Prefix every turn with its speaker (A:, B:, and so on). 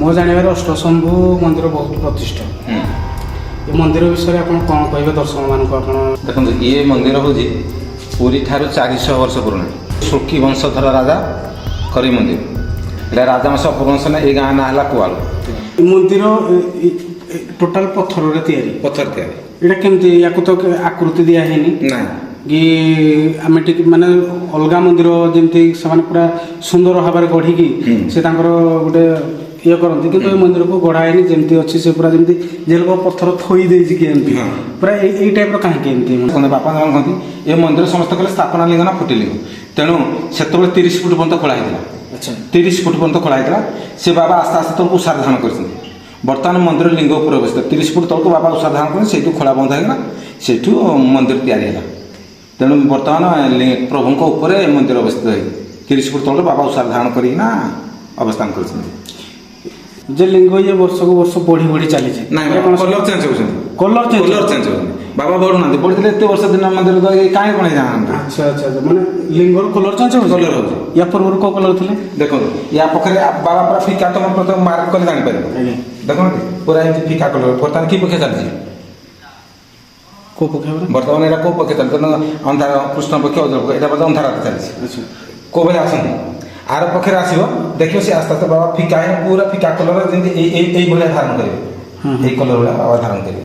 A: मो जानवर अष्टशंभु मंदिर बहुत प्रतिष्ठा ये मंदिर विषय आप कौन कहे दर्शक मान
B: देखो ये मंदिर हूँ पुरी ठार 400 वर्ष पुराना सुखी वंशधर राजा करी मंदिर एटा राजा अपभ्रंश ना ये गाँ ना है कुआल
A: मंदिर टोटाल पत्थर
B: पत्थर तैयारी
A: एटा केमती या तो आकृति दिया है
B: ना
A: कि आम माने अलग मंदिर जमी से पूरा सुंदर भाव गढ़ी से गोटे ये करती कि मंदिर को गढ़ाएनी जमी अच्छी से पूरा जमी जे लोग पत्थर थोई देती पूरा यही टाइप कहीं
B: बापा जन कहती ये मंदिर समस्त कले स्थापना लिंग ना फुटिलिंग तेणु से 30 फुट पर्यटन खोला
A: अच्छा
B: 30 फुट पर्यटन खोला से बाबा आस्ते आस्ते तक उषार धारण कर बर्तमान मंदिर लिंग उपर अवस्थित 30 फुट तक बाबा उषार धारण कर खोला बंद होगा से मंदिर या तेणु बर्तमान प्रभु उपर मंदिर अवस्थित है 30 फुट तक बाबा उषार धारण करना अवस्थान कर
A: जे लिंग ये वर्ष को वर्ष बढ़ी बढ़ी चली
B: कलर चेंज हो
A: कलर
B: चेंज हो बाबा बढ़ुना बढ़ी एत वर्ष दिन मंदिर कहीं कौन
A: अच्छा अच्छा माने लिंगर कलर चेंज हो
B: कलर हो
A: या पूर्व को कलर थे
B: देखो या पाखे बाबा पूरा फिका तुम प्रथम मार्क कर जापर देखो पूरा एमती फिका कलर बर्तमान कि पक्ष चलती
A: को पक्ष
B: बर्तमान यहाँ कौ पक्ष चलते अंधार कृष्ण पक्ष अजर यहाँ बोलते अंधार चलती कौ बेले आसती आर पक्षे आसो देखिए सी आस्ते आस्ते बाबा फिका पूरा फिका कलर जमी धारण करेंगे कलर गुड़ा बाबा धारण करेंगे।